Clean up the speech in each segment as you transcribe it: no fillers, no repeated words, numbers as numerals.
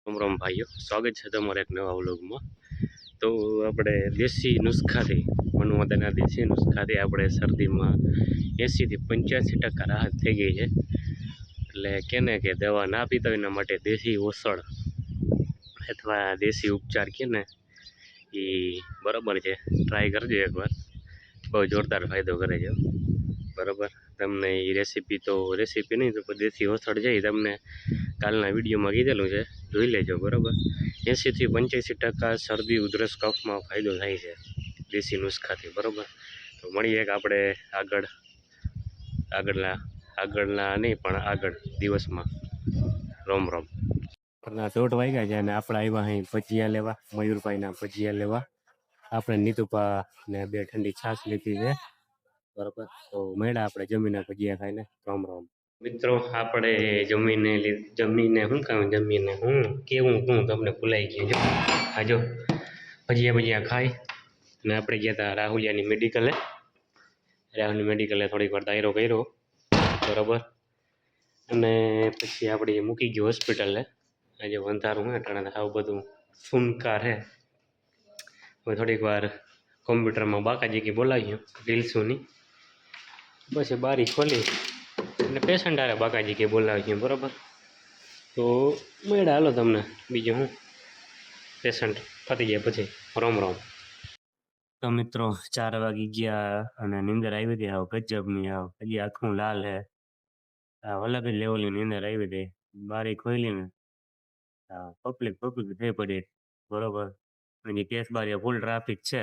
રામ રામ ભાઈઓ, સ્વાગત છે તમારા એક નવા વ્લોગમાં. તો આપણે દેશી નુસ્ખાથી મનોવદના દેશી નુસ્ખાથી આપણે શરદીમાં 80 થી 85% રાહત થઈ ગઈ છે. એટલે કેને કે દવા ના પીતા હોય એના માટે દેશી ઓસળ અથવા દેશી ઉપચાર કે ને એ બરાબર છે. ટ્રાય કરજો એકવાર, બહુ જોરદાર ફાયદો કરે છે. બરાબર, તમને એ રેસીપી નહીં તો દેશી ઓસળ છે એ તમને કાલના વિડીયોમાં કીધેલું છે, જોઈ લેજો. બરાબર, 80 થી 85% શરદી ઉધરસ કફમાં ફાયદો થાય છે દેશી નુસ્ખાથી. બરાબર, તો મળીએ એક આપણે આગળના નહીં પણ આગળ દિવસમાં. રોમ રોમ. ના 1:30 વાગ્યા છે અને આપણે આવ્યા અહીં ભજીયા લેવા, મયુરભાઈના ભજીયા લેવા. આપણે નીતુપા ને 2 ઠંડી છાશ લીધી છે. બરાબર, તો મેળા આપણે જમીને ભજીયા ખાઈને. રોમ રોમ મિત્રો. આપણે જમીને હું કેવું તમને ભૂલાઈ ગયું છે. આ જો ભજીયા ખાઈ અને આપણે ગયા હતા રાહુલિયાની મેડિકલે થોડીક વાર દાયરો કર્યો. બરાબર, અને પછી આપણે મૂકી ગયો હોસ્પિટલે. આજે અંધારું હે ટાણે આવું બધું સુનકાર હે. હવે થોડીક વાર કોમ્પ્યુટરમાં બાકાજી બોલાવ્યું રીલ્સોની, પછી બારી ખોલી અને પેશન્ટ આરે બાકાજી બોલાવ્યું. બરાબર, તો મેળા હાલો તમને બીજું હું પેશન્ટ પતી જાય પછી. રોમ રોમ. તો મિત્રો 4 વાગી ગયા અને નીંદર આવી હતી. આવ ગજબની, હજી આખું લાલ હે. અલગ જ લેવલની નીંદર આવી હતી. બારી ખોલી ને પબ્લિક થઈ પડી. બરોબર, એની કેસ બારી ફૂલ ટ્રાફિક છે.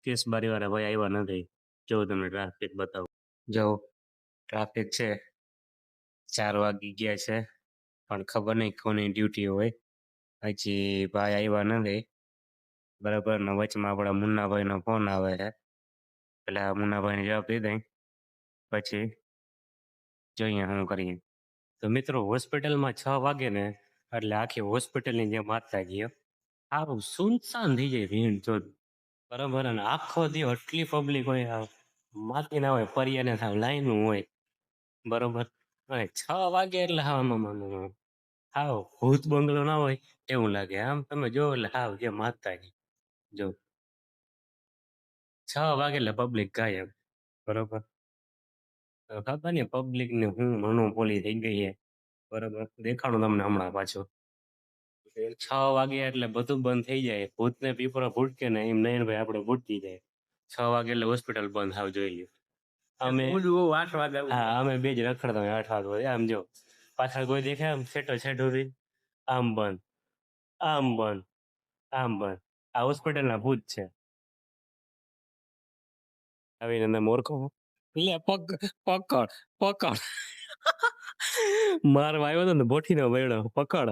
કેસ બારી વાળા ભાઈ આવ્યા નથી. જો તમને ટ્રાફિક બતાવું, જો ટ્રાફિક છે. 4 વાગી ગયા છે પણ ખબર નહીં કોની ડ્યુટી હોય. હજી ભાઈ આવ્યા નથી. બરાબર, ને વચમાં આપણા મુન્નાભાઈનો ફોન આવે છે. એટલે મુન્નાભાઈને જવાબ દઈ દઈ પછી જોઈએ શું કરીએ. તો મિત્રો હોસ્પિટલમાં 6 વાગે ને એટલે આખી હોસ્પિટલની જેમ માથા ગયો. આવું સુનસાન થઈ જાય ભીડ જો. બરાબર, અને આખો દી આટલી પબ્લિક હોય, માતી ના હોય, પરિયાને થાવ લાઈન હોય. બરોબર, અને 6 વાગે એટલે હાવ ભૂત બંગલો ના હોય એવું લાગે. આમ તમે જો એટલે હાવ જે માતાજી જો 6 વાગે એટલે પબ્લિક ગાયબ. બરોબર, ખબર ને પબ્લિક ને હું મોનોપોલી થઈ ગઈ છે. બરોબર, દેખાડું તમને હમણાં પાછું. 6 વાગે એટલે બધું બંધ થઈ જાય. ભૂતને પીપરો ભૂટકે ને એમ નયનભાઈ આપણે ભૂટકી જાય. 6 વાગે એટલે હોસ્પિટલ બંધ થાવ જોઈ લ્યો. અમે 8 વાગે, હા અમે બે જ રખડતા હોય 8 વાગે. આમ જો પાછળ કોઈ દેખાય આમ છેટો આમ બંધ, આમ બંધ, આમ બંધ. આ હોસ્પિટલના ભૂત છે. આવીને મોરખો લે પકડ મારવા આવ્યો હતો ને બોઠીનો વેડો પકડ.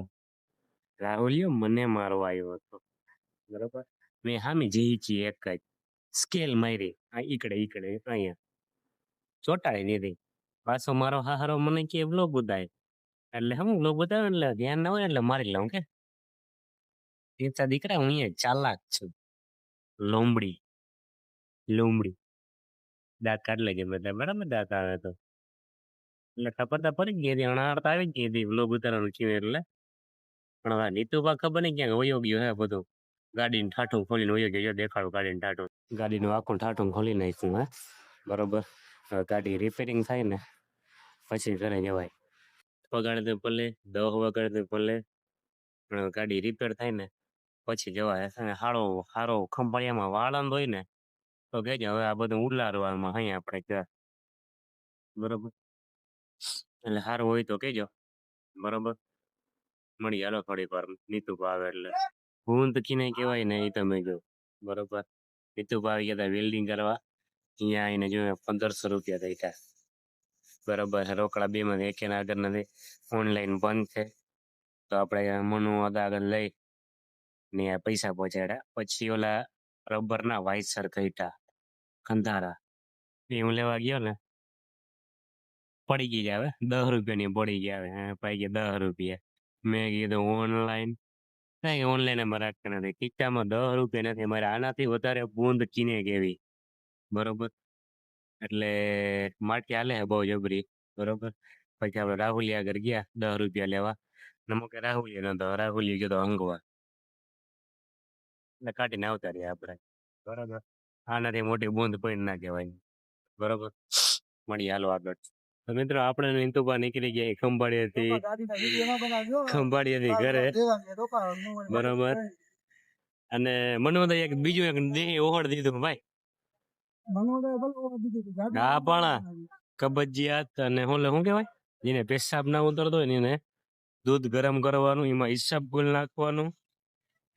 રાહુલિયો મને મારવા આવ્યો હતો. બરોબર, મેં હામી જીચી એક જ સ્કેલ મારી ઈકડે અહીંયા ચોટાડી દીધી. પાછો મારો હારો મને કે વ્લોગ ઉતાય. એટલે હમ વ્લોગ બતાવે એટલે ધ્યાન ના હોય એટલે મારી લઉં કે તીર્થા દીકરા હું અહીંયા ચાલાક છું. લોમડી દાંત કાઢ લેજે બધા. બરાબર, દાંત આવે તો એટલે ટપરતા પડી ગઈ હતી. અણારતા આવી ગઈ હતી વ્લોગ ઉતારવાનું થયું એટલે. પણ હવે નીતુભા ખબર નહીં ક્યાંક વયો ગયો હે બધું. ગાડીનું ઠાઠું ખોલીને વયો ગયો. દેખાડું ગાડીનું ઠાઠું, ગાડીનું આખું ઠાઠું ખોલી નાખ્યું. હે બરોબર, ગાડી રિપેરિંગ થાય ને પછી ઘરે જવાય. વગાડે તો ભલે, 10 વગાડે તો ભલે, પણ ગાડી રિપેર થાય ને પછી જવાય. હારો ખંભાળિયામાં વાળંદ હોય ને તો કહેજો હવે આ બધું ઉલારવામાં અહીં આપણે ત્યાં. બરોબર, એટલે સારું હોય તો કહેજો. બરોબર, મળી હાલો થોડીક વાર નીતુભા આવે એટલે. હું તો કિનાય કહેવાય ને એ તમે જો. બરોબર, નીતુભા આવી ગયા હતા વેલ્ડિંગ કરવા. અહીંયા આવીને જો 1500 રૂપિયા થઈ ગયા. બરોબર, રોકડા 2 માંથી એક આગળ નથી. ઓનલાઈન બંધ છે તો આપણે મનુ આગળ લઈ ને પૈસા પહોંચાડ્યા. પછી ઓલા રબરના વાઇસર કઈટા ખંધારા એ હું લેવા ગયો ને પડી ગઈ આવે 10 રૂપિયાની પડી ગયા આવે. ભાઈ કે 10 રૂપિયા. મેં કીધું ઓનલાઈન કઈ ઓનલાઈન અમારે રાખતા નથી. કિસ્સામાં 10 રૂપિયા નથી. મારે આનાથી વધારે બૂંદ ચીને કેવી. બરોબર, એટલે માટી હાલે બહુ જબરી. બરોબર, પછી આપણે રાહુલિયા આગળ ગયા 10 રૂપિયા લેવા. નમો કે રાહુલિયો નતો, રાહુલિયો ગયો તો હંગવા, એટલે કાઢીને આવતા રહ્યા આપણે. બરાબર. આનાથી મોટી બૂંદ પડી ના કહેવાય. બરાબર. મળીએ હાલો આગળ. તો મિત્રો આપણે ઇન્તુબા નીકળી ગયા ખંભાળિયાથી, ખંભાળિયાથી ઘરે. બરાબર. અને મનોદય એક બીજું એક દેહી ઓહડ દીધું ભાઈ. હા પણ કબજિયાત અને શું કહેવાય, જેને પેશાબ ના ઉતરતો હોય ને એને દૂધ ગરમ કરવાનું, એમાં ઈસબગુલ નાખવાનું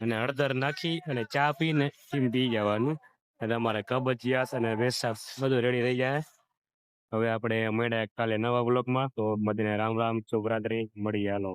અને હળદર નાખી અને ચા પીને એમ પી જવાનું. એટલે તમારે કબજિયાત અને પેશાબ બધું રેડી થઈ જાય. હવે આપણે મળ્યા કાલે નવા બ્લોકમાં. તો બધાને રામ રામ, શુભરાત્રી, મળીએ હાલો.